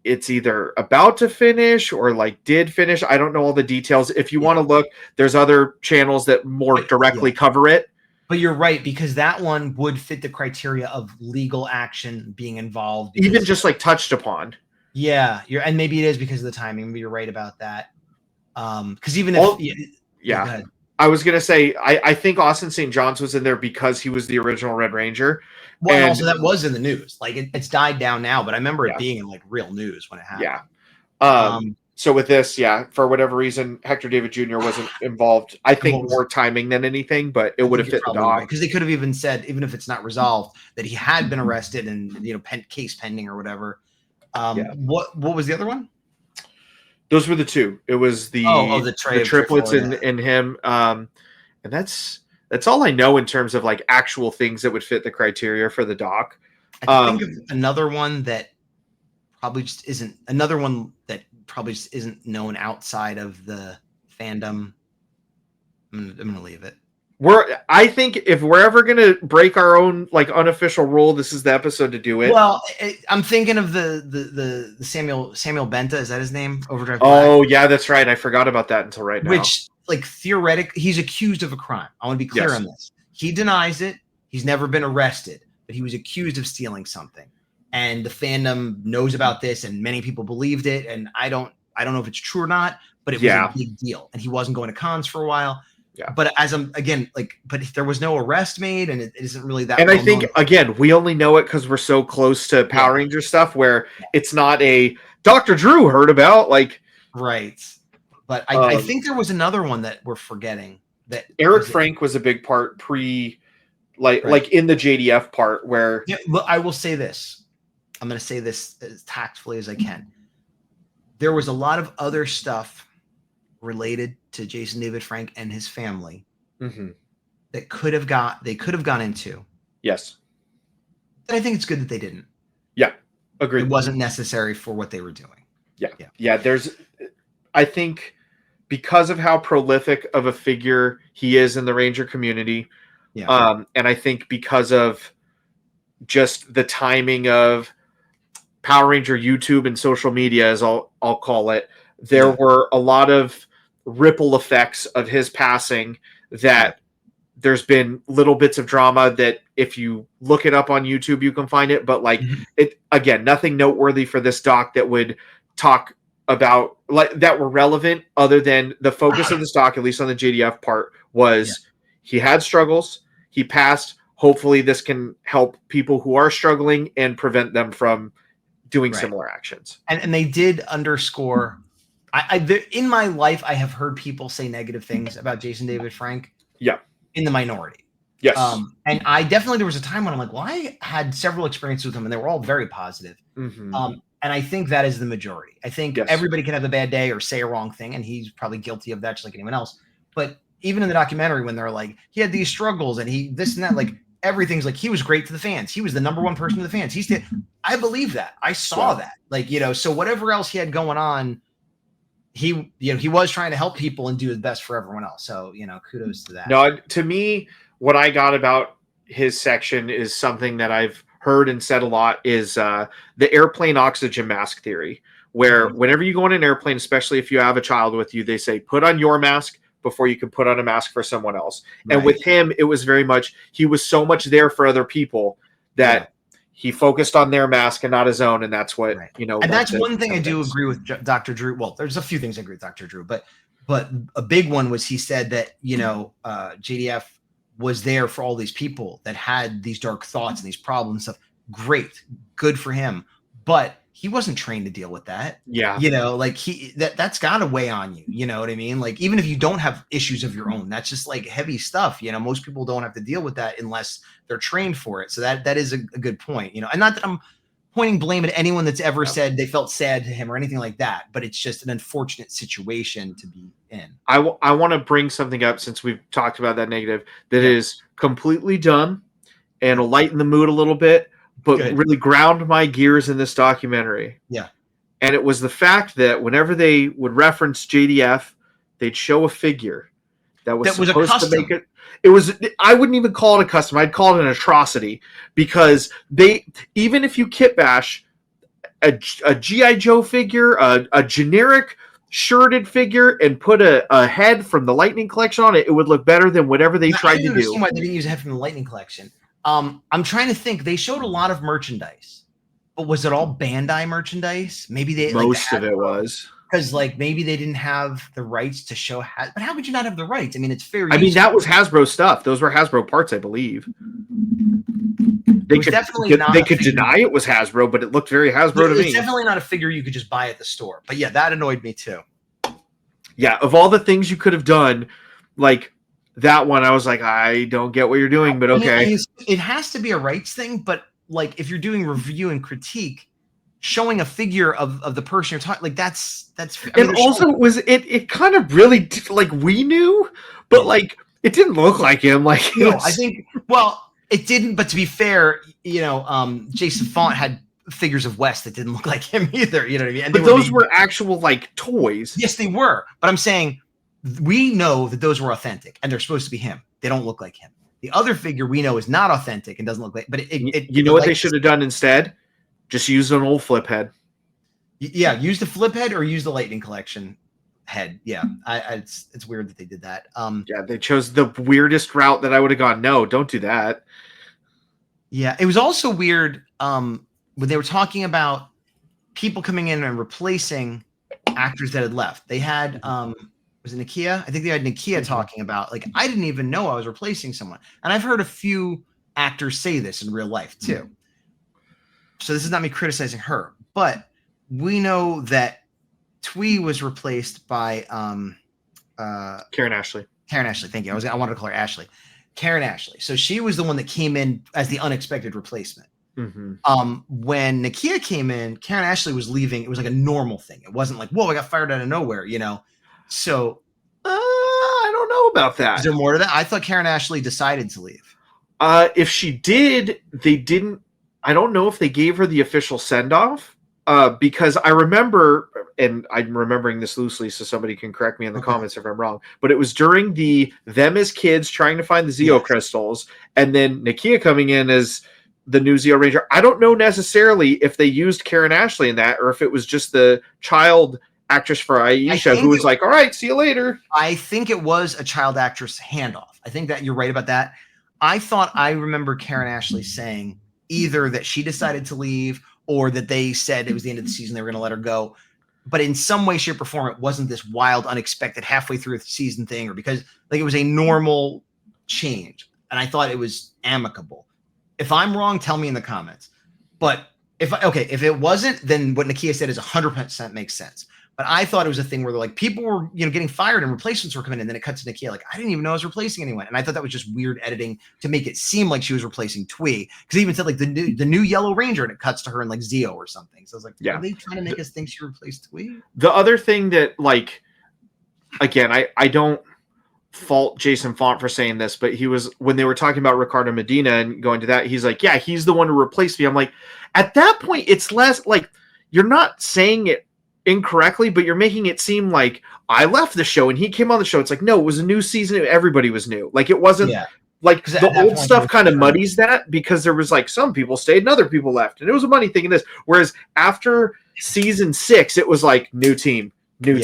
it's either about to finish or did finish. I don't know all the details. If you want to look, there's other channels that more directly cover it. But you're right, because that one would fit the criteria of legal action being involved. Even just touched upon. Yeah, and maybe it is because of the timing, but you're right about that. Because even if I was gonna say I think Austin St. John's was in there because he was the original Red Ranger. Well, and also that was in the news. It's died down now, but I remember it being in real news when it happened. Yeah. So with this, for whatever reason, Hector David Jr. wasn't involved. I think more timing than anything, but it would have fit the dog. Because they could have even said, even if it's not resolved, that he had been arrested and case pending or whatever. What was the other one? Those were the two. It was the triplets and him. And that's all I know in terms of actual things that would fit the criteria for the doc. I think of another one that probably just isn't known outside of the fandom. I'm gonna leave it. I think if we're ever gonna break our own unofficial rule, this is the episode to do it. Well, I'm thinking of the Samuel Benta. Is that his name? Overdrive Black. Oh yeah, that's right. I forgot about that until right now. Which theoretically, he's accused of a crime. I want to be clear on this. He denies it. He's never been arrested, but he was accused of stealing something. And the fandom knows about this, and many people believed it. And I don't know if it's true or not, but it was a big deal. And he wasn't going to cons for a while. Yeah. But but there was no arrest made, and it isn't really that. And I think again, we only know it because we're so close to Power Ranger stuff, where it's not a Dr. Drew heard about right. But I think there was another one that we're forgetting. That Eric Frank was a big part in the JDF part where. Yeah, but I will say this. I'm going to say this as tactfully as I can. There was a lot of other stuff related to Jason David Frank and his family that they could have gone into. Yes. And I think it's good that they didn't. Yeah. Agreed. It wasn't necessary for what they were doing. Yeah. I think because of how prolific of a figure he is in the Ranger community. Yeah. And I think because of just the timing of Power Ranger YouTube and social media, as I'll call it, there were a lot of ripple effects of his passing that there's been little bits of drama that if you look it up on YouTube, you can find it. But like it, again, nothing noteworthy for this doc that would talk about like that were relevant other than the focus of this doc, at least on the JDF part, was he had struggles, he passed. Hopefully this can help people who are struggling and prevent them from doing similar actions. And they did underscore, in my life, I have heard people say negative things about Jason David Frank. Yeah. In the minority. Yes. And I definitely, there was a time when I'm like, well, I had several experiences with him and they were all very positive. Mm-hmm. And I think that is the majority. I think everybody can have a bad day or say a wrong thing, and he's probably guilty of that just like anyone else. But even in the documentary, when they're like, he had these struggles and he this and that, like everything's like he was great to the fans. He was the number one person to the fans. I believe that. I saw that. Like, so whatever else he had going on, he was trying to help people and do his best for everyone else. So, kudos to that. No, to me, what I got about his section is something that I've heard and said a lot is the airplane oxygen mask theory, where whenever you go on an airplane, especially if you have a child with you, they say, put on your mask before you can put on a mask for someone else. Right. And with him, it was very much, he was so much there for other people that he focused on their mask and not his own. And that's what, And that's one thing I do agree with Dr. Drew. Well, there's a few things I agree with Dr. Drew, but a big one was he said that, JDF was there for all these people that had these dark thoughts and these problems and stuff. Great. Good for him. But he wasn't trained to deal with that. Yeah. Like that's got to weigh on you. You know what I mean? Like, even if you don't have issues of your own, that's just like heavy stuff. Most people don't have to deal with that unless they're trained for it. So that is a good point, and not that I'm pointing blame at anyone that's ever said they felt sad to him or anything like that, but it's just an unfortunate situation to be in. I want to bring something up since we've talked about that negative that is completely dumb and will lighten the mood a little bit, but really ground my gears in this documentary. Yeah. And it was the fact that whenever they would reference JDF, they'd show a figure that was supposed to make it. It was, I wouldn't even call it a custom. I'd call it an atrocity, because even if you kit bash a G.I. Joe figure, a generic shirted figure, and put a head from the Lightning Collection on it, it would look better than whatever they tried to do. Why they didn't use a head from the Lightning Collection. I'm trying to think. They showed a lot of merchandise, but was it all Bandai merchandise? Maybe most of it was. Because maybe they didn't have the rights to show but how could you not have the rights? I mean, it's fair. I mean, that was Hasbro stuff. Those were Hasbro parts, I believe. They could deny it was Hasbro, but it looked very Hasbro to me. It's definitely not a figure you could just buy at the store. But yeah, that annoyed me too. Yeah, of all the things you could have done, like that one, I was like, I don't get what you're doing, but okay. I mean, it has to be a rights thing, but if you're doing review and critique, showing a figure of the person you're talking, that's. And also, it kind of really we knew, but it didn't look like him. I think it didn't. But to be fair, Jason Font had figures of West that didn't look like him either. You know what I mean? And but those were actual toys. Yes, they were. But I'm saying we know that those were authentic and they're supposed to be him. They don't look like him. The other figure we know is not authentic and doesn't look like. But you know what they should have done instead? Just use an old flip head. Yeah, use the flip head or use the Lightning Collection head. Yeah, it's weird that they did that. Yeah, they chose the weirdest route that I would have gone. No, don't do that. Yeah, it was also weird when they were talking about people coming in and replacing actors that had left. They had was it Nakia? I think they had Nakia talking about I didn't even know I was replacing someone, and I've heard a few actors say this in real life too. So this is not me criticizing her, but we know that Twee was replaced by Karen Ashley. Karen Ashley, thank you. I wanted to call her Ashley. Karen Ashley. So she was the one that came in as the unexpected replacement. Mm-hmm. When Nakia came in, Karen Ashley was leaving. It was like a normal thing. It wasn't whoa, I got fired out of nowhere, So I don't know about that. Is there more to that? I thought Karen Ashley decided to leave. If she did, they didn't. I don't know if they gave her the official send-off, because I remember, and I'm remembering this loosely, so somebody can correct me in the comments if I'm wrong, but it was during them as kids trying to find the Zeo crystals, and then Nakia coming in as the new Zeo Ranger. I don't know necessarily if they used Karen Ashley in that, or if it was just the child actress for Aisha, think who was like, all right, see you later. I think it was a child actress handoff. I think that you're right about that. I remember Karen Ashley saying either that she decided to leave or that they said it was the end of the season, they were going to let her go. But in some way, shape, or form, it wasn't this wild, unexpected halfway through the season thing, or because like it was a normal change. And I thought it was amicable. If I'm wrong, tell me in the comments. But if it wasn't, then what Nakia said is 100% makes sense. But I thought it was a thing where like people were, getting fired and replacements were coming in. And then it cuts to Nakia like, I didn't even know I was replacing anyone. And I thought that was just weird editing to make it seem like she was replacing Twee. Because he even said like the new Yellow Ranger, and it cuts to her and like Zeo or something. So I was like, are they trying to make us think she replaced Twee? The other thing that like, again, I don't fault Jason Font for saying this, but he was, when they were talking about Ricardo Medina and going to that, he's like, yeah, he's the one who replaced me. I'm like, at that point, it's less like you're not saying it incorrectly, but you're making it seem like I left the show and he came on the show. It's like, no, it was a new season. Everybody was new. Like it wasn't like the old stuff kind of muddies that, because there was like some people stayed and other people left, and it was a money thing in this. Whereas after season 6, it was like new team. Maybe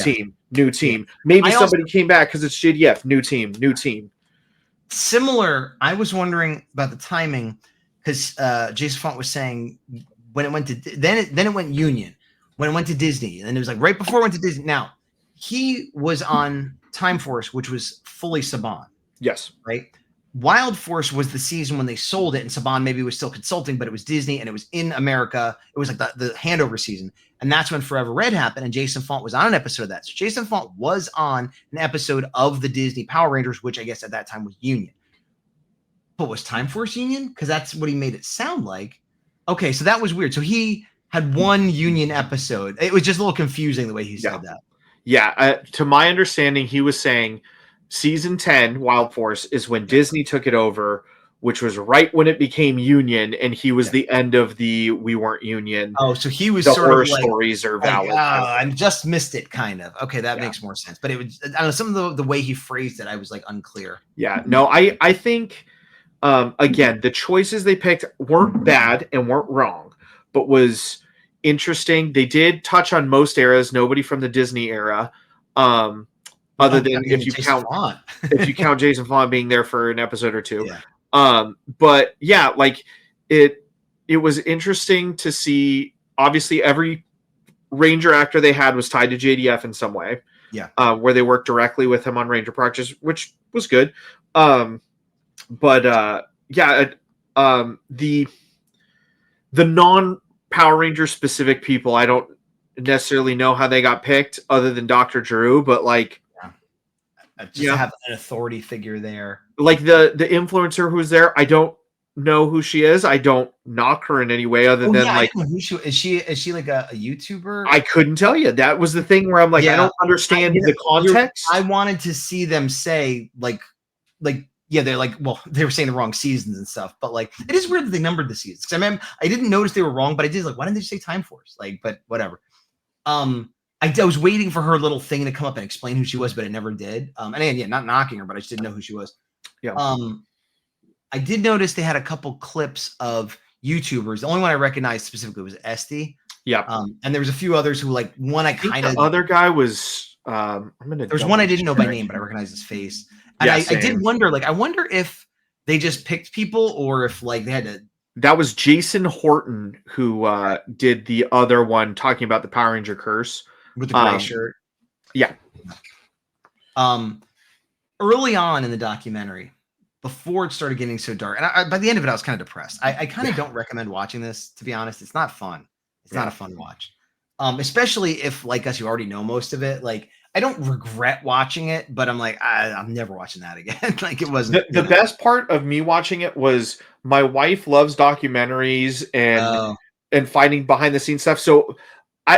somebody came back because it's JDF, new team. Similar, I was wondering about the timing because Jason Font was saying when it went to then it went Union, when it went to Disney, and it was like right before it went to Disney. Now he was on Time Force, which was fully Saban. Yes, right. Wild Force was the season when they sold it, and Saban maybe was still consulting, but it was Disney and it was in America. It was like the handover season, and that's when Forever Red happened. And Jason Font was on an episode of that. So Jason Font was on an episode of the Disney Power Rangers, which I guess at that time was Union. But was Time Force Union? Because that's what he made it sound like. Okay, so that was weird. So he had one Union episode. It was just a little confusing the way he said that. Yeah, to my understanding, he was saying season 10, Wild Force, is when Disney took it over, which was right when it became Union, and he was the end of the We Weren't Union. Oh, so he was the sort horror of like, stories are valid. I just missed it, kind of. Okay, that makes more sense. But it was, I don't know, some of the way he phrased it, I was like unclear. Yeah, no, I think, again, the choices they picked weren't bad and weren't wrong, but was interesting. They did touch on most eras, nobody from the Disney era. Other than if you count Jason Font being there for an episode or two. But yeah, like it was interesting to see. Obviously, every Ranger actor they had was tied to JDF in some way. Where they worked directly with him on Ranger projects, which was good. The non Power Ranger specific people, I don't necessarily know how they got picked, other than Dr. Drew, but like. Have an authority figure there. Like the influencer who's there, I don't know who she is. I don't knock her in any way other than like who is she like a YouTuber? I couldn't tell you. That was the thing where I'm like, I don't understand the context. I wanted to see them say like they're like, well, they were saying the wrong seasons and stuff, but like it is weird that they numbered the seasons. Because I didn't notice they were wrong, but I did like, why didn't they say Time Force? Like, but whatever. I was waiting for her little thing to come up and explain who she was, but it never did. And again, not knocking her, but I just didn't know who she was. I did notice they had a couple clips of YouTubers. The only one I recognized specifically was Esty. And there was a few others who like one I kind of. The other guy was. There's one I didn't know by name, but I recognized his face. And I did wonder, like, I wonder if they just picked people or if like they had to. That was Jason Horton who did the other one talking about the Power Ranger curse. With the gray shirt. Yeah. Early on in the documentary, before it started getting so dark, and by the end of it, I was kind of depressed. I kind of don't recommend watching this, to be honest. It's not fun. It's not a fun watch. Especially if, like us, you already know most of it. Like, I don't regret watching it, but I'm like, I'm never watching that again. Like, it wasn't. The best part of me watching it was my wife loves documentaries and finding behind the scenes stuff. So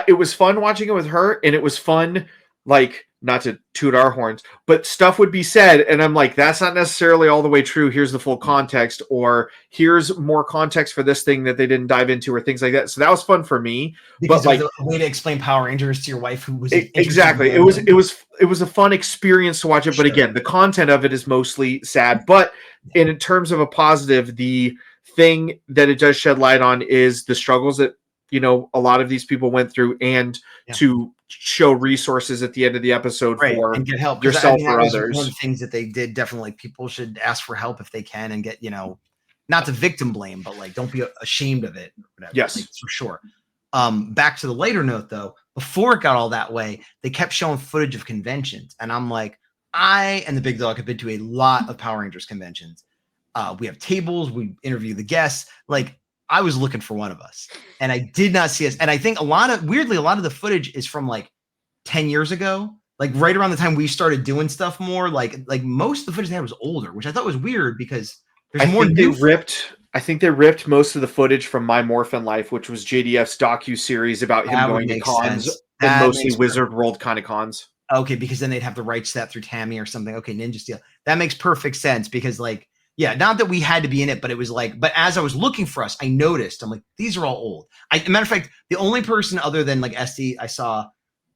it was fun watching it with her, and it was fun, like, not to toot our horns, but stuff would be said, and I'm like, that's not necessarily all the way true. Here's the full context, or here's more context for this thing that they didn't dive into, or things like that. So that was fun for me. Because but like, a way to explain Power Rangers to your wife, who was exactly, it was a fun experience to watch it. But again, the content of it is mostly sad. But in terms of a positive, the thing that it does shed light on is the struggles that a lot of these people went through, and to show resources at the end of the episode for and get help yourself or that was others. one of the things that they did. Definitely, people should ask for help if they can and get, not to victim blame, but like don't be ashamed of it. Whatever, yes, like, for sure. Back to the later note though, before it got all that way, they kept showing footage of conventions, and I'm like, I and the Big Dog have been to a lot of Power Rangers conventions. We have tables, we interview the guests. Like, I was looking for one of us, and I did not see us. And I think weirdly, a lot of the footage is from like 10 years ago, like right around the time we started doing stuff more. Like most of the footage they had was older, which I thought was weird because there's more. I think they ripped most of the footage from My Morphin Life, which was JDF's docu-series about him going to cons, and mostly Wizard World kind of cons. Okay, because then they'd have the rights to that through Tammy or something. Okay, Ninja Steel. That makes perfect sense because, like, yeah, not that we had to be in it, but it was like, but as I was looking for us, I noticed, I'm like, these are all old. Matter of fact, the only person other than like SD I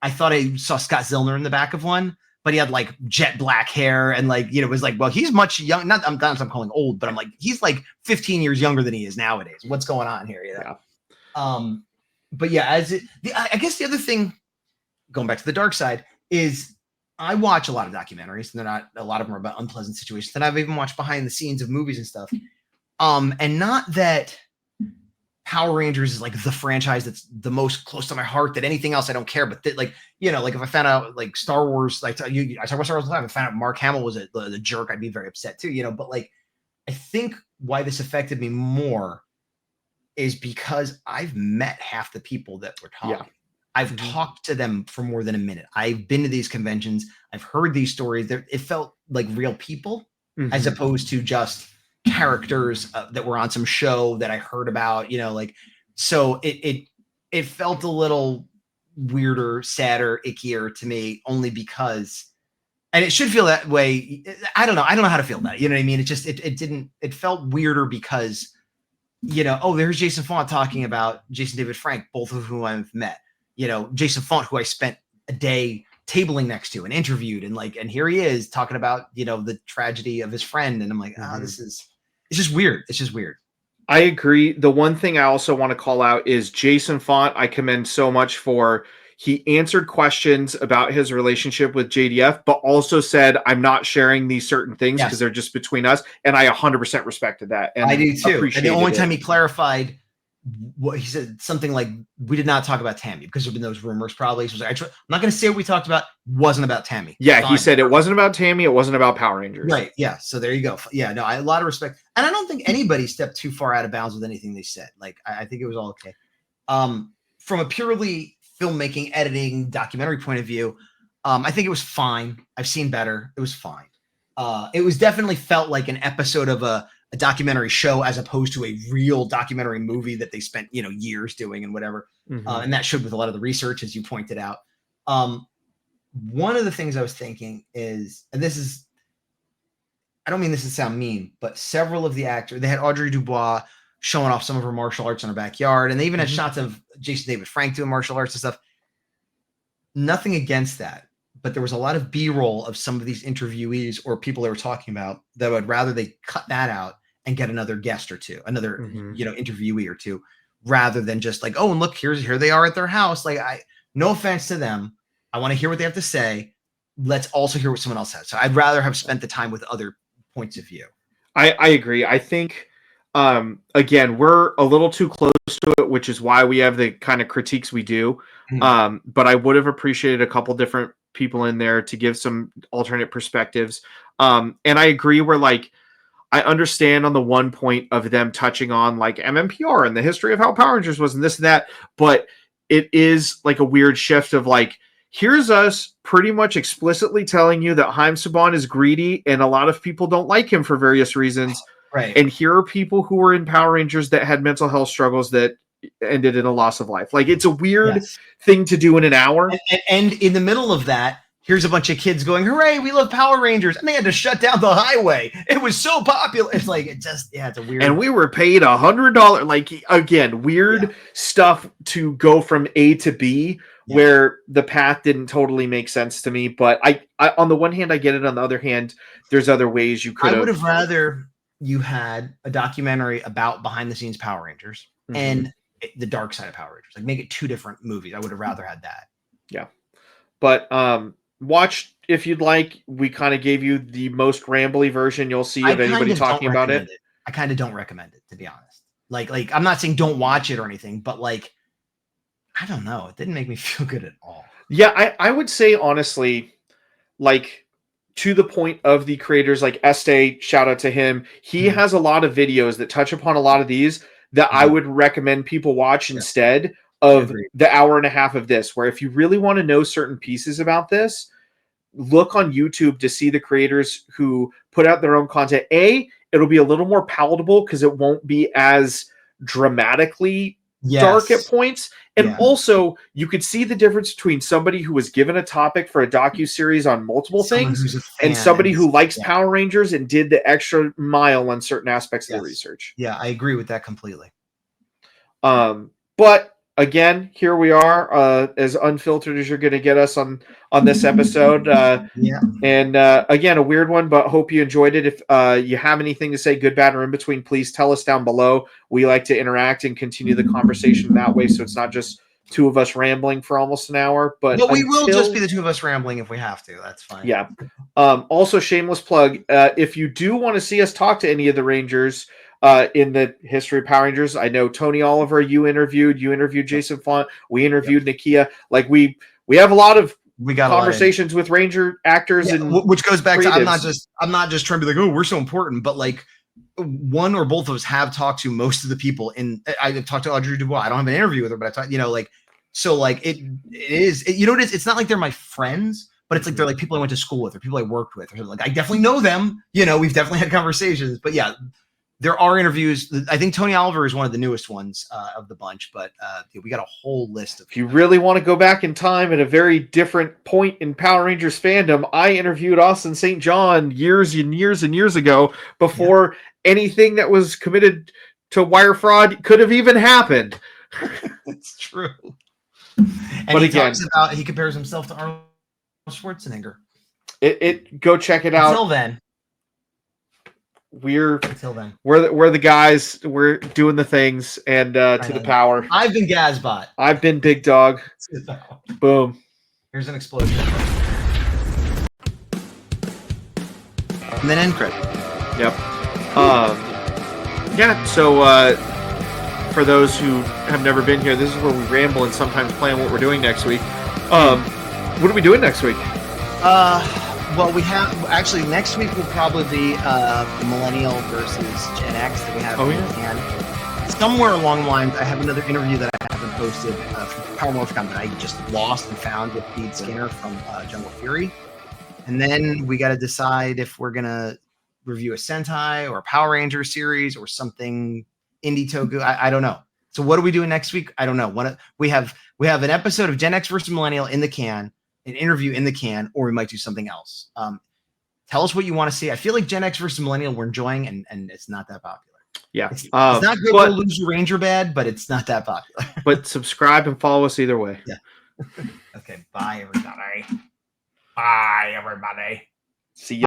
thought I saw Scott Zillner in the back of one, but he had like jet black hair and like, it was like, well, he's much young. I'm calling old, but I'm like, he's like 15 years younger than he is nowadays. What's going on here? Yeah. But yeah, I guess the other thing, going back to the dark side, is I watch a lot of documentaries, and a lot of them are about unpleasant situations. And I've even watched behind the scenes of movies and stuff. And not that Power Rangers is like the franchise that's the most close to my heart, that anything else I don't care. But like if I found out like Star Wars, like I talk about Star Wars all the time, if I found out Mark Hamill was the jerk, I'd be very upset too. But like, I think why this affected me more is because I've met half the people that were talking. Yeah. I've talked to them for more than a minute. I've been to these conventions. I've heard these stories. It felt like real people, as opposed to just characters that were on some show that I heard about. So it felt a little weirder, sadder, ickier to me, only because, and it should feel that way. I don't know how to feel about it. You know what I mean? It just it felt weirder because, there's Jason Font talking about Jason David Frank, both of whom I've met. Jason Font, who I spent a day tabling next to and interviewed, and here he is talking about, the tragedy of his friend. And I'm like, it's just weird. It's just weird. I agree. The one thing I also want to call out is Jason Font. I commend so much for, he answered questions about his relationship with JDF, but also said, I'm not sharing these certain things because they're just between us. And I 100% respected that. And I do too. And the only time he clarified, what he said, something like, we did not talk about Tammy, because there've been those rumors probably. So I'm not going to say what we talked about. Wasn't about Tammy. Yeah. Fine. He said it wasn't about Tammy. It wasn't about Power Rangers. Right. Yeah. So there you go. Yeah. No, a lot of respect. And I don't think anybody stepped too far out of bounds with anything they said. Like, I think it was all okay. From a purely filmmaking, editing, documentary point of view, I think it was fine. I've seen better. It was fine. It was definitely felt like an episode of a documentary show, as opposed to a real documentary movie that they spent, years doing and whatever. And that showed with a lot of the research, as you pointed out. One of the things I was thinking is, and I don't mean this to sound mean, but several of the actors, they had Audrey Dubois showing off some of her martial arts in her backyard. And they even had shots of Jason David Frank doing martial arts and stuff. Nothing against that. But there was a lot of B-roll of some of these interviewees or people they were talking about that would rather they cut that out and get another guest or two, another, interviewee or two, rather than just like, oh, and look, here they are at their house. Like, no offense to them. I want to hear what they have to say. Let's also hear what someone else has. So I'd rather have spent the time with other points of view. I agree. I think, again, we're a little too close to it, which is why we have the kind of critiques we do. But I would have appreciated a couple different people in there to give some alternate perspectives. And I agree where, like, I understand on the one point of them touching on like MMPR and the history of how Power Rangers was and this and that, but it is like a weird shift of like, here's us pretty much explicitly telling you that Haim Saban is greedy and a lot of people don't like him for various reasons. Right. And here are people who were in Power Rangers that had mental health struggles that ended in a loss of life. Like, it's a weird thing to do in an hour. And in the middle of that, here's a bunch of kids going, hooray, we love Power Rangers. And they had to shut down the highway. It was so popular. It's like, it's a weird. And we were paid $100. Like, again, weird stuff to go from A to B where the path didn't totally make sense to me. But I on the one hand, I get it. On the other hand, there's other ways you could have. I would have rather you had a documentary about behind the scenes Power Rangers and the dark side of Power Rangers. Like make it 2 different movies. I would have rather had that. Yeah. But watch if you'd like. We kind of gave you the most rambly version you'll see of anybody talking about it. I kind of don't recommend it, to be honest. Like I'm not saying don't watch it or anything, but like I don't know. It didn't make me feel good at all. Yeah, I would say honestly, like to the point of the creators, like Este, shout out to him. He has a lot of videos that touch upon a lot of these that I would recommend people watch instead of the hour and a half of this, where if you really want to know certain pieces about this, look on YouTube to see the creators who put out their own content. It'll be a little more palatable because it won't be as dramatically dark at points. And also you could see the difference between somebody who was given a topic for a docu-series on multiple things and somebody who likes Power Rangers and did the extra mile on certain aspects of the research. Yeah, I agree with that completely. But again, here we are, as unfiltered as you're going to get us on this episode. And again, a weird one, but hope you enjoyed it. If you have anything to say, good, bad, or in between, please tell us down below. We like to interact and continue the conversation that way, so it's not just 2 of us rambling for almost an hour. But we will just be the 2 of us rambling if we have to. That's fine. Yeah. Also, shameless plug. If you do want to see us talk to any of the Rangers in the history of Power Rangers, I know Tony Oliver, you interviewed Jason Font, we interviewed Nakia. Like we have a lot of conversations with Ranger actors, and which goes back to I'm not just trying to be like, oh, we're so important, but like one or both of us have talked to most of the people I've talked to Audrey Dubois. I don't have an interview with her, but I talked, it's not like they're my friends, but it's like they're like people I went to school with or people I worked with, or like I definitely know them. We've definitely had conversations, but yeah. There are interviews. I think Tony Oliver is one of the newest ones of the bunch, but we got a whole list of. If you really want to go back in time at a very different point in Power Rangers fandom, I interviewed Austin St. John years and years and years ago before anything that was committed to wire fraud could have even happened. It's true. And he compares himself to Arnold Schwarzenegger. Go check it out. Until then. We're the guys. We're doing the things, and to the power. I've been Gazbot. I've been Big Dog. Boom. Here's an explosion. And then end credit. Yep. Yeah. So for those who have never been here, this is where we ramble and sometimes plan what we're doing next week. What are we doing next week? Well, we have actually next week will probably be Millennial versus Gen X that we have. And somewhere along the lines, I have another interview that I haven't posted from Power Morphicon that I just lost and found with Pete Skinner from Jungle Fury. And then we got to decide if we're gonna review a Sentai or a Power Ranger series or something indie toku. I don't know. So what are we doing next week? I don't know. We have an episode of Gen X versus Millennial in the can. An interview in the can, or we might do something else. Tell us what you want to see. I feel like Gen X versus Millennial we're enjoying, and it's not that popular. Yeah. It's not good to lose your Ranger bad, but it's not that popular. But subscribe and follow us either way. Yeah. Okay. Bye, everybody. Bye, everybody. See you.